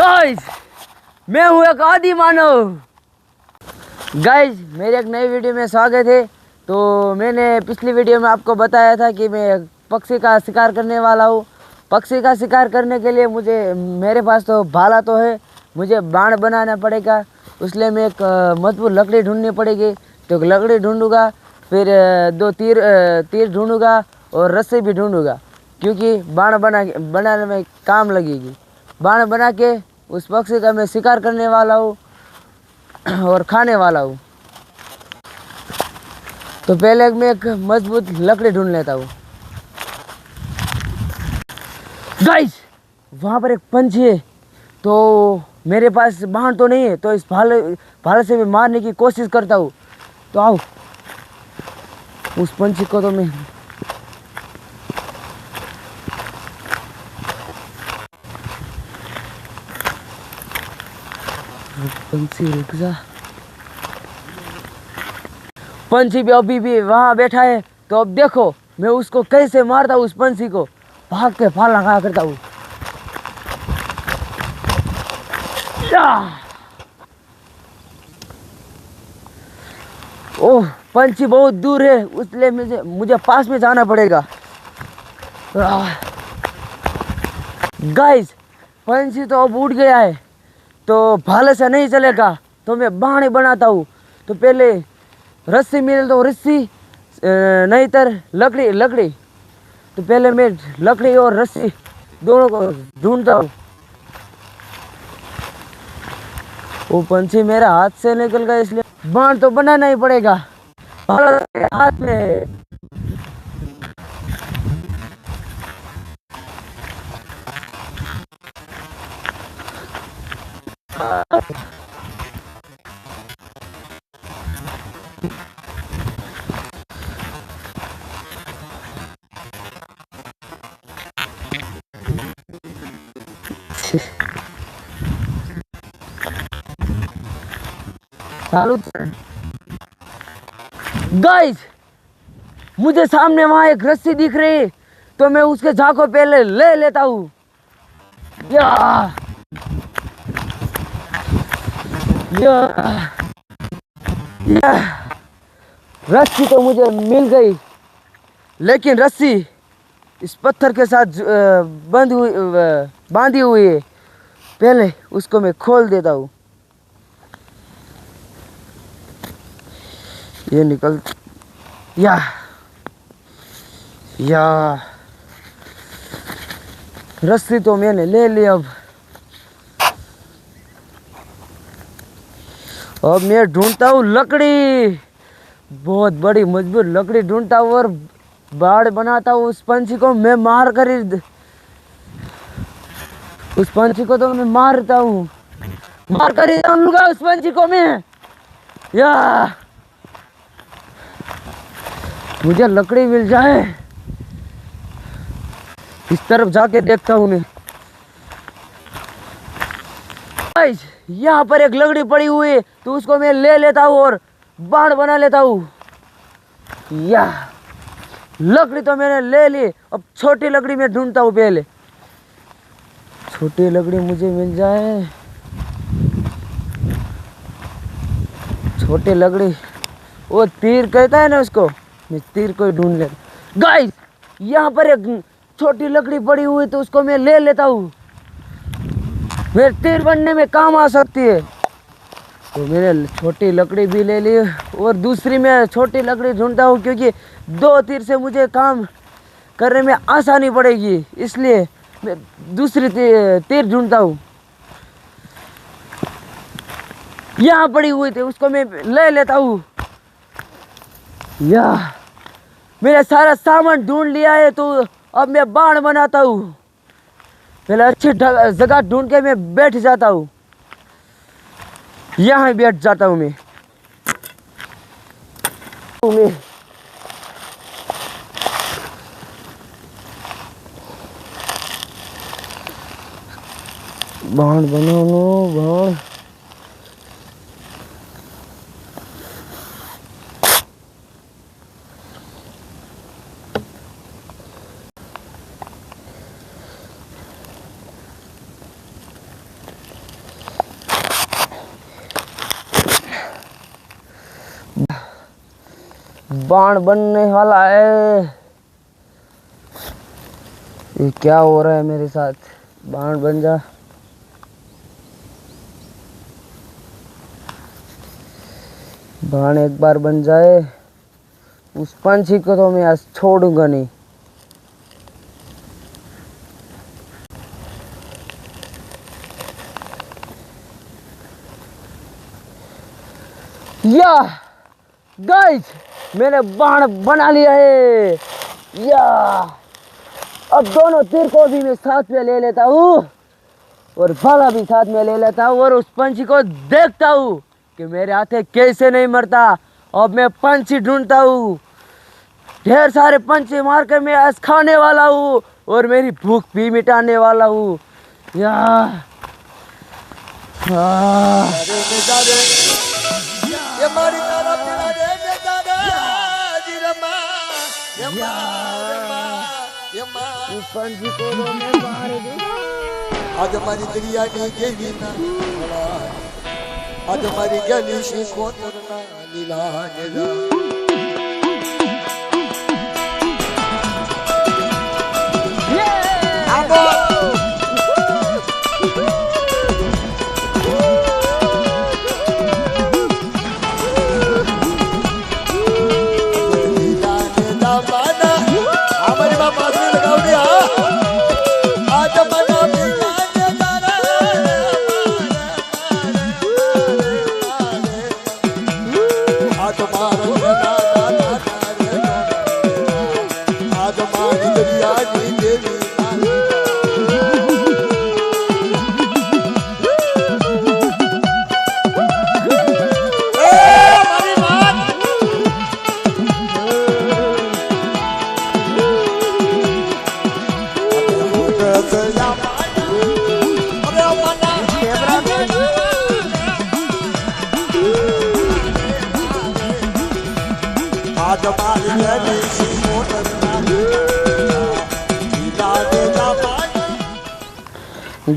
Guys, मैं हूँ एक आदि मानव। गाइस, मेरे एक नई वीडियो में स्वागत है। तो मैंने पिछली वीडियो में आपको बताया था कि मैं पक्षी का शिकार करने वाला हूँ। पक्षी का शिकार करने के लिए मेरे पास तो भाला तो है, मुझे बाण बनाना पड़ेगा। इसलिए मैं एक मजबूत लकड़ी ढूंढनी पड़ेगी। तो लकड़ी ढूंढूंगा, फिर दो तीर ढूंढूंगा और रस्सी भी ढूंढूंगा, क्योंकि बाण बनाने में काम लगेगी। बाण बना के उस पक्षी का मैं शिकार करने वाला हूँ और खाने वाला हूँ। तो पहले मैं एक मजबूत लकड़ी ढूंढ लेता हूँ। गाइस, वहाँ पर एक पंछी है। तो मेरे पास बाण तो नहीं है, तो इस भाले से मैं मारने की कोशिश करता हूँ। तो आओ, उस पंछी को तो मैं पंछी रुक जा। पंछी भी अभी भी वहां बैठा है। तो अब देखो मैं उसको कैसे मारता हूँ। उस पंछी को भाग के फाल लगा करता हूँ। ओह, पंछी बहुत दूर है, इसलिए मुझे पास में जाना पड़ेगा। गाइस, पंछी तो अब उड़ गया है, तो भाले से नहीं चलेगा। तो मैं बाण बनाता हूँ। तो पहले रस्सी मिले तो रस्सी, नहीं तर लकड़ी। तो पहले मैं लकड़ी और रस्सी दोनों को ढूंढता हूँ। वो पंछी मेरा हाथ से निकल गया, इसलिए बाण तो बनाना ही पड़ेगा। हाथ में गाइस, मुझे सामने वहां एक रस्सी दिख रही है। तो मैं उसके झाको पहले ले लेता हूँ। रस्सी तो मुझे मिल गई, लेकिन रस्सी इस पत्थर के साथ बांधी हुई है। पहले उसको मैं खोल देता हूँ। ये निकल या रस्सी तो मैंने ले ली। अब मैं ढूंढता हूँ लकड़ी, बहुत बड़ी मजबूत लकड़ी ढूंढता हूँ और बाड़ बनाता हूँ। उस पंछी को मैं उस पंछी को तो मैं मारता हूँ, मार कर ही जाऊंगा उस पंछी को मैं। मुझे लकड़ी मिल जाए। इस तरफ जाके देखता हूँ मैं। यहाँ पर एक लकड़ी पड़ी हुई है, तो उसको मैं ले लेता हूँ और बाण बना लेता हूँ। लकड़ी तो मैंने ले ली। अब छोटी लकड़ी में ढूंढता हूँ। पहले छोटी लकड़ी मुझे मिल जाए। छोटी लकड़ी, वो तीर कहता है ना उसको, मैं तीर को ढूंढ लेता। गाइस, यहाँ पर एक छोटी लकड़ी पड़ी हुई, तो उसको मैं ले लेता हूँ। मेरे तीर बनने में काम आ सकती है। तो मैंने छोटी लकड़ी भी ले ली और दूसरी में छोटी लकड़ी ढूंढता हूँ, क्योंकि दो तीर से मुझे काम करने में आसानी पड़ेगी। इसलिए मैं दूसरी तीर ढूंढता हूँ। यहाँ पड़ी हुई थी, उसको मैं ले लेता हूँ। मैंने सारा सामान ढूंढ लिया है, तो अब मैं बाण बनाता हूँ। पहले अच्छी जगह ढूंढ के मैं बैठ जाता हूँ। यहाँ बैठ जाता हूँ मैं। बाण बनानो बाण। बाण बनने वाला है। ये क्या हो रहा है मेरे साथ? बाण बन जा। बाण एक बार बन जाए, उस पंछी को तो मैं आज छोड़ूंगा नहीं। या गाइस, मैंने बाण बना लिया है। या अब दोनों तीर को भी मैं साथ में ले लेता हूँ और भाला भी साथ में ले लेता हूँ और उस पंछी को देखता हूँ कि मेरे हाथे कैसे नहीं मरता। अब मैं पंछी ढूंढता हूँ, ढेर सारे पंछी मार कर मैं आज खाने वाला हूँ और मेरी भूख भी मिटाने वाला हूँ। या उस पंछी को तो मैं मार दूंगा। आज हमारी दरिया की गेली ना, आज हमारी गली से कोतरना लीला नेला।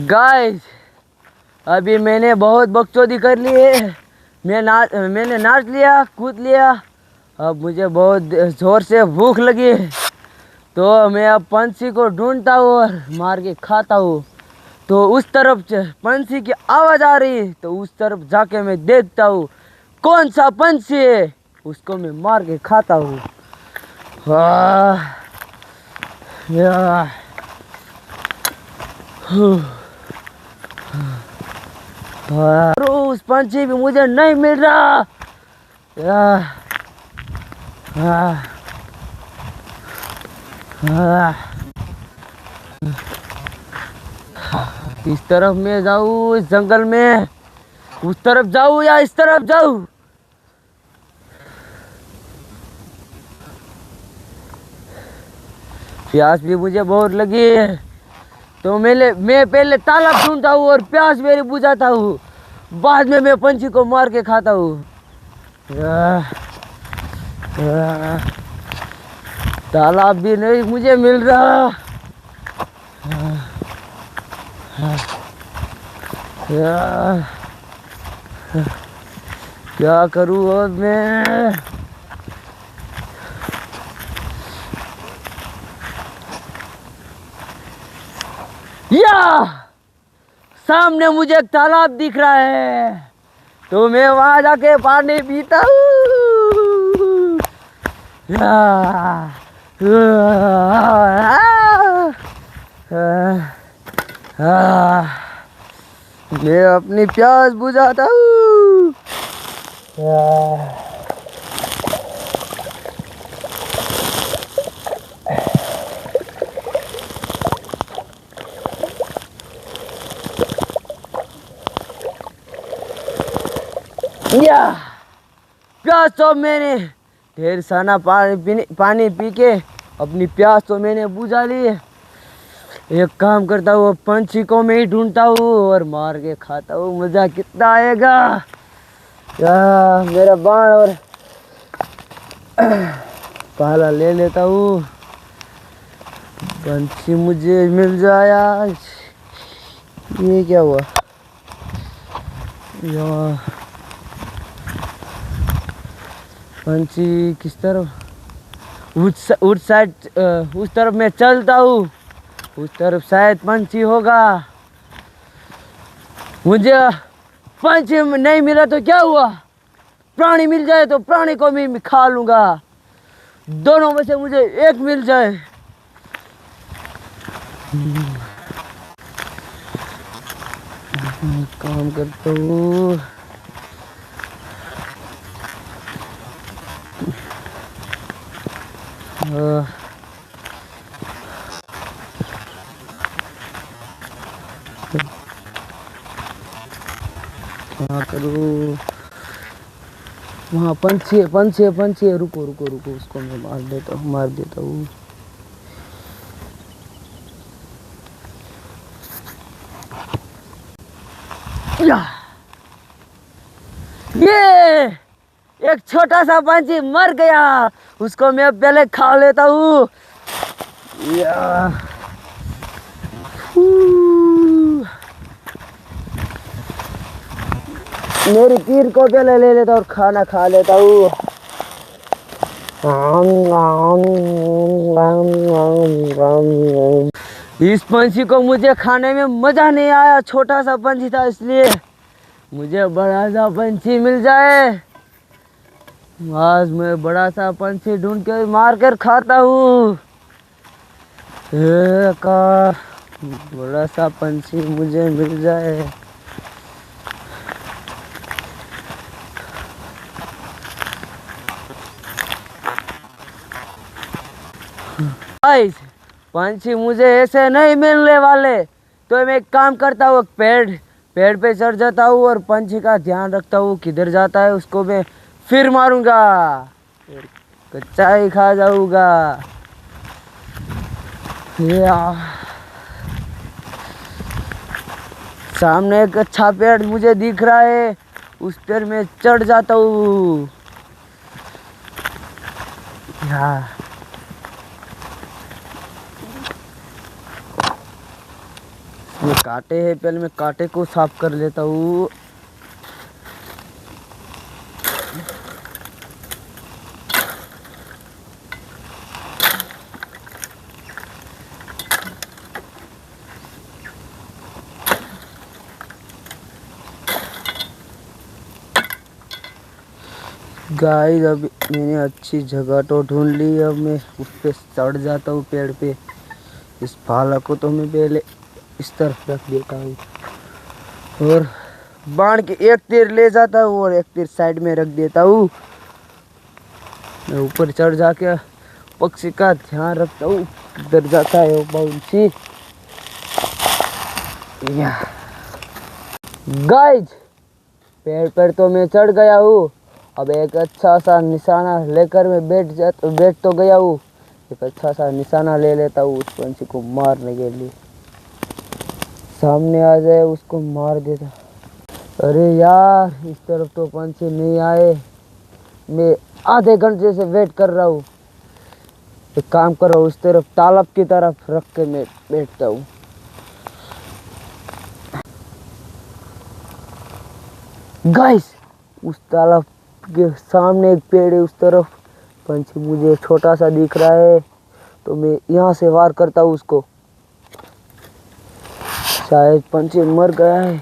गाइस, अभी मैंने बहुत बकचोदी कर ली है। मैंने नाच लिया, कूद लिया। अब मुझे बहुत जोर से भूख लगी है, तो मैं अब पंछी को ढूंढता हूँ और मार के खाता हूँ। तो उस तरफ पंछी की आवाज़ आ रही है, तो उस तरफ जाके मैं देखता हूँ कौन सा पंछी है, उसको मैं मार के खाता हूँ। उस पंछी भी मुझे नहीं मिल रहा। इस तरफ मैं जाऊँ, इस जंगल में, उस तरफ जाऊँ या इस तरफ जाऊँ? प्यास भी मुझे बहुत लगी है, तो मैं पहले तालाब ढूंढता हूँ और प्यास मेरी बुझाता हूँ, बाद में मैं पंछी को मार के खाता हूँ। तालाब भी नहीं मुझे मिल रहा। क्या करूँ अब मैं? या सामने मुझे एक तालाब दिख रहा है, तो मैं वहां जाके पानी पीता हूँ। मैं अपनी प्यास बुझाता हूँ। या प्यास तो मैंने ढेर सारा पानी पी के अपनी प्यास तो मैंने बुझा ली है। एक काम करता हूँ, पंछी को मैं ही ढूंढता हूँ और मार के खाता हूँ। मज़ा कितना आएगा। मेरा बाण और पाला ले लेता हूँ। पंछी मुझे मिल जाए आज। ये क्या हुआ? पंछी किस तरफ, उस साइड, उस तरफ मैं चलता हूँ, उस तरफ शायद पंछी होगा। मुझे पंछी नहीं मिला तो क्या हुआ, प्राणी मिल जाए तो प्राणी को भी मैं खा लूंगा। दोनों में से मुझे एक मिल जाए। काम करता हूँ। क्या करूँ, वहाँ पंछी है, पंछी है, पंछी है। रुको रुको रुको, उसको मैं मार देता हूँ, मार देता हूँ। ये एक छोटा सा पंछी मर गया, उसको मैं पहले खा लेता हूँ। मेरी तीर को पहले ले लेता और खाना खा लेता हूँ। इस पंछी को मुझे खाने में मजा नहीं आया, छोटा सा पंछी था, इसलिए मुझे बड़ा सा पंछी मिल जाए। आज मैं बड़ा सा पंछी ढूंढ के मार कर खाता हूँ। बड़ा सा पंछी मुझे मिल जाए। पंछी मुझे ऐसे नहीं मिलने वाले, तो मैं एक काम करता हूँ, पेड़ पे चढ़ जाता हूँ और पंछी का ध्यान रखता हूँ, किधर जाता है उसको मैं फिर मारूंगा, कच्चा ही खा जाऊंगा। सामने एक अच्छा पेड़ मुझे दिख रहा है, उस पेड़ में चढ़ जाता हूँ। ये कांटे हैं, पहले मैं कांटे को साफ कर लेता हूँ। गाइस अभी मैंने अच्छी जगह तो ढूंढ ली, अब मैं उस पे चढ़ जाता हूँ पेड़ पे। इस भाला को तो मैं पहले इस तरफ रख देता हूँ और बाण के एक तीर ले जाता हूँ और एक तीर साइड में रख देता हूँ। मैं ऊपर चढ़ जाके पक्षी का ध्यान रखता हूँ, किधर जाता है वो पंछी। गाइस पेड़ पर तो मैं चढ़ गया हूँ, अब एक अच्छा सा निशाना लेकर मैं बैठ तो गया हूँ। एक अच्छा सा निशाना ले लेता हूँ उस पंछी को मारने के लिए। सामने आ जाए उसको मार देता। अरे यार इस तरफ तो पंछी नहीं आए, मैं आधे घंटे से वेट कर रहा हूँ। एक काम करो, उस तरफ तालाब की तरफ रख के मैं बैठता हूँ। गाइस उस तालाब के सामने एक पेड़ है, उस तरफ पंछी मुझे छोटा सा दिख रहा है, तो मैं यहाँ से वार करता हूँ उसको। शायद पंछी मर गया है।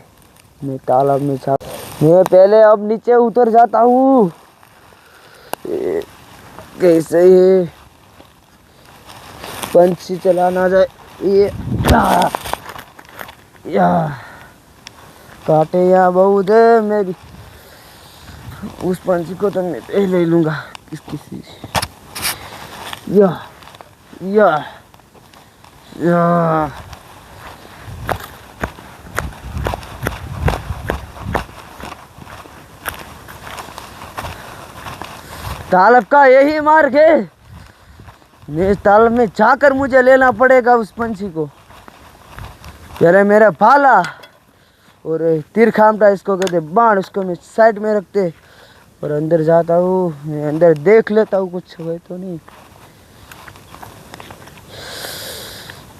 मैं तालाब में मैं पहले अब नीचे उतर जाता हूँ। कैसे ये पंछी चला ना जाए। ये काटे यहाँ बहुत है, मैं भी उस पंछी को तो मैं पहले ही लूंगा। किसी या तालाब का यही मार्ग है, इस तालाब में जाकर मुझे लेना पड़ेगा उस पंछी को। पहले मेरा भाला और तीर खामटा, इसको कहते बाण, उसको मैं साइड में रखते और अंदर जाता हूँ। मैं अंदर देख लेता हूँ कुछ है तो नहीं।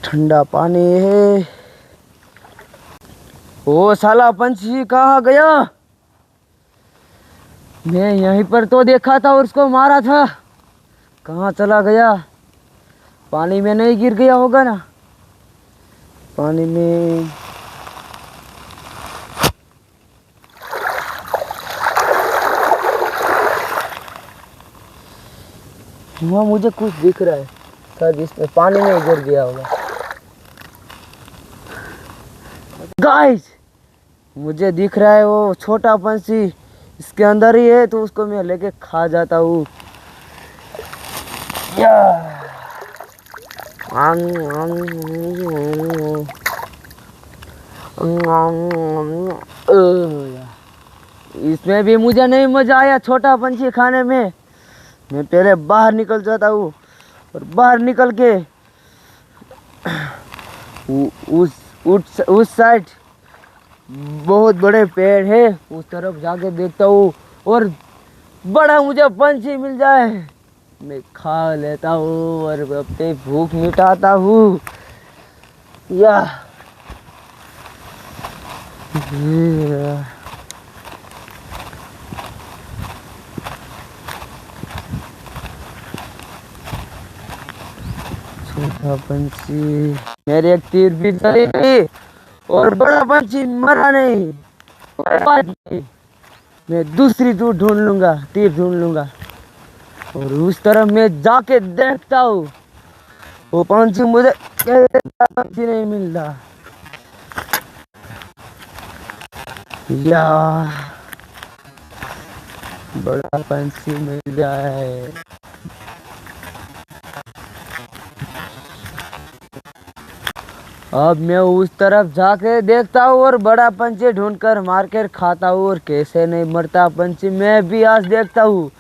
ठंडा पानी है। ओ साला पंछी कहाँ गया? मैं यहीं पर तो देखा था और उसको मारा था। कहाँ चला गया? पानी में नहीं गिर गया होगा ना? पानी में वहाँ मुझे कुछ दिख रहा है, शायद इसमें पानी में गिर गया होगा। गाइस, मुझे दिख रहा है वो छोटा पंछी इसके अंदर ही है, तो उसको मैं लेके खा जाता हूँ। इसमें भी मुझे नहीं मजा आया छोटा पंछी खाने में। मैं पहले बाहर निकल जाता हूँ और बाहर निकल के उस साइड बहुत बड़े पेड़ है, उस तरफ जाके देखता हूँ और बड़ा मुझे पंछी मिल जाए मैं खा लेता हूँ और अपनी भूख मिटाता हूँ। या छोटा पंछी, मेरे एक तीर भी चली गई और बड़ा पंछी मरा नहीं। मैं दूसरी दूर ढूंढ लूंगा, तीर ढूंढ लूंगा और उस तरफ मैं जाके देखता हूँ वो पंछी मुझे पंछी नहीं मिल रहा। या बड़ा पंछी मिल जाए। अब मैं उस तरफ जाके देखता हूँ और बड़ा पंछी ढूंढकर मार कर खाता हूँ और कैसे नहीं मरता पंछी मैं भी आज देखता हूँ।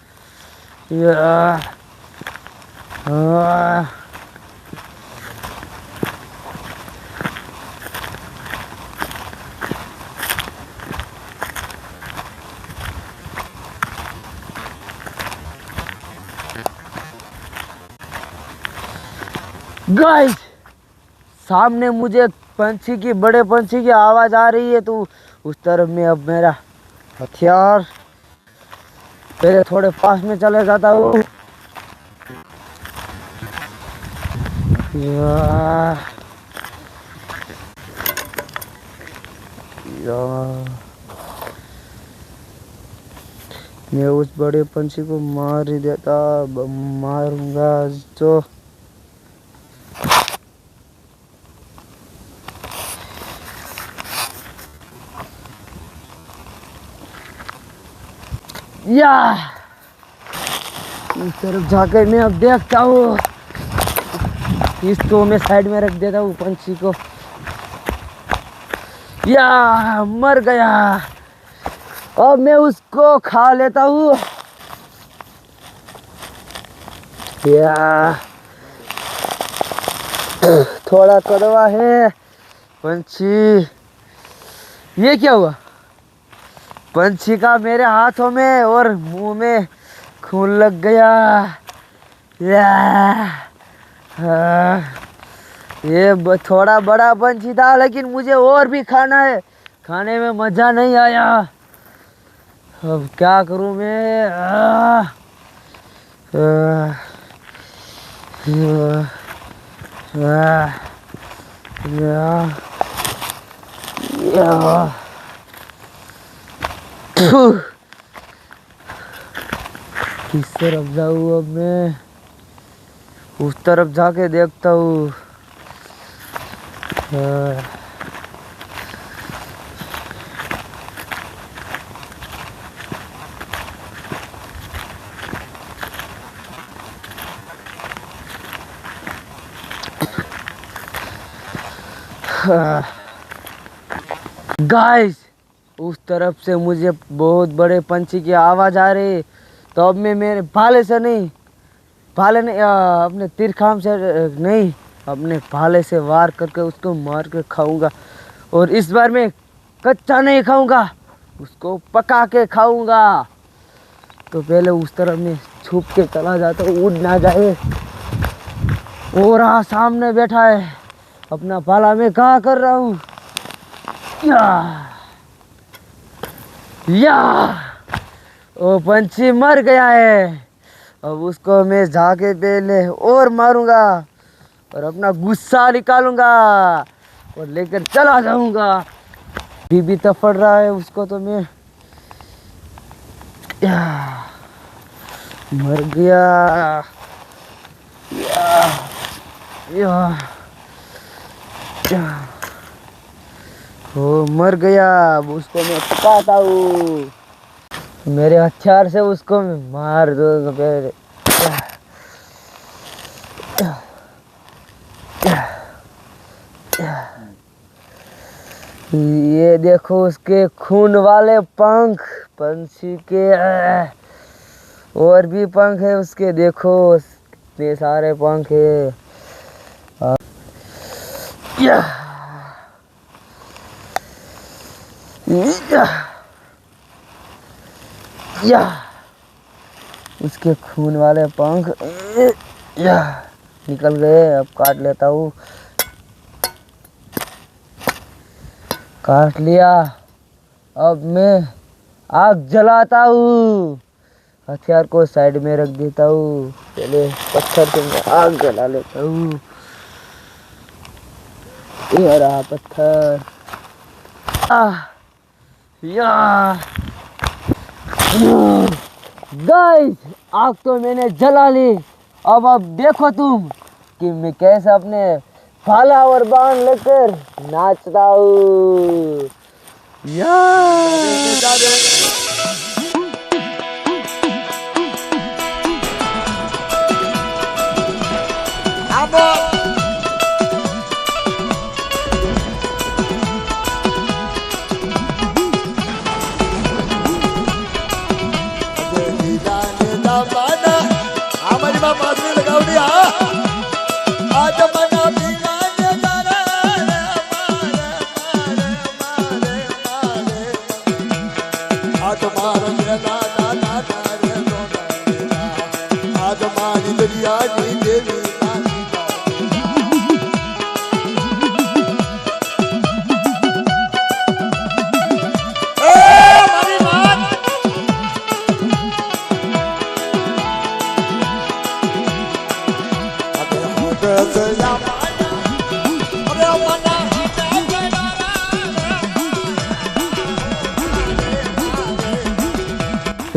गाइस, सामने मुझे पंछी की बड़े पंछी की आवाज आ रही है, तो उस तरफ में अब मेरा हथियार पहले थोड़े पास में चले जाता हूँ। मैं उस बड़े पंछी को मार ही देता, मारूंगा जो। या इस तरफ जाकर मैं अब देखता हूँ, इसको मैं साइड में रख देता हूँ पंछी को। या मर गया। अब मैं उसको खा लेता हूँ। या थोड़ा कड़वा है पंछी। ये क्या हुआ? पंछी का मेरे हाथों में और मुंह में खून लग गया। ये थोड़ा बड़ा पंछी था, लेकिन मुझे और भी खाना है, खाने में मजा नहीं आया। अब क्या करूं मैं? किस तरफ जाऊँ अब मैं? उस तरफ जाके देखता हूँ। गाइस, उस तरफ से मुझे बहुत बड़े पंछी की आवाज आ रही है, तो अब मैं मेरे भाले से नहीं, अपने तीरखाम से नहीं, अपने भाले से वार करके उसको मार कर खाऊंगा। और इस बार मैं कच्चा नहीं खाऊंगा, उसको पका के खाऊंगा। तो पहले उस तरफ में छुप के चला जाता हूँ, उड़ ना जाए। और हाँ, सामने बैठा है अपना भाला, मैं कहाँ कर रहा हूँ? या वो पंछी मर गया है। अब उसको मैं जाके पहले और मारूंगा और अपना गुस्सा निकालूंगा और लेकर चला जाऊंगा। बीबी तफड़ रहा है उसको तो मैं मर गया। वो मर गया। अब उसको मैं पकाता हूँ, मेरे हथियार से उसको मैं मार दूंगा पहले। ये देखो उसके खून वाले पंख, पंछी के और भी पंख है उसके, देखो इतने सारे पंख है। उसके खून वाले पंख निकल गए। अब काट लेता हूँ, काट लिया। अब मैं आग जलाता हूँ, हथियार को साइड में रख देता हूँ। पहले पत्थर से मैं आग जला लेता हूँ। ये रहा पत्थर। गाइस, आग तो मैंने जला ली। अब देखो तुम कि मैं कैसे अपने भाला और बाण लेकर नाचता हूँ।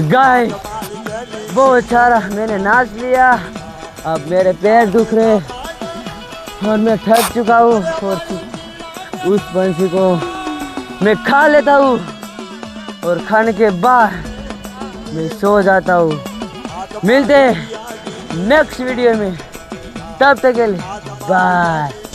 गाइस, बहुत सारा मैंने नाच लिया। अब मेरे पैर दुख रहे और मैं थक चुका हूँ। और उस पंछी को मैं खा लेता हूँ और खाने के बाद मैं सो जाता हूँ। मिलते हैं नेक्स्ट वीडियो में, तब तक के लिए बाय।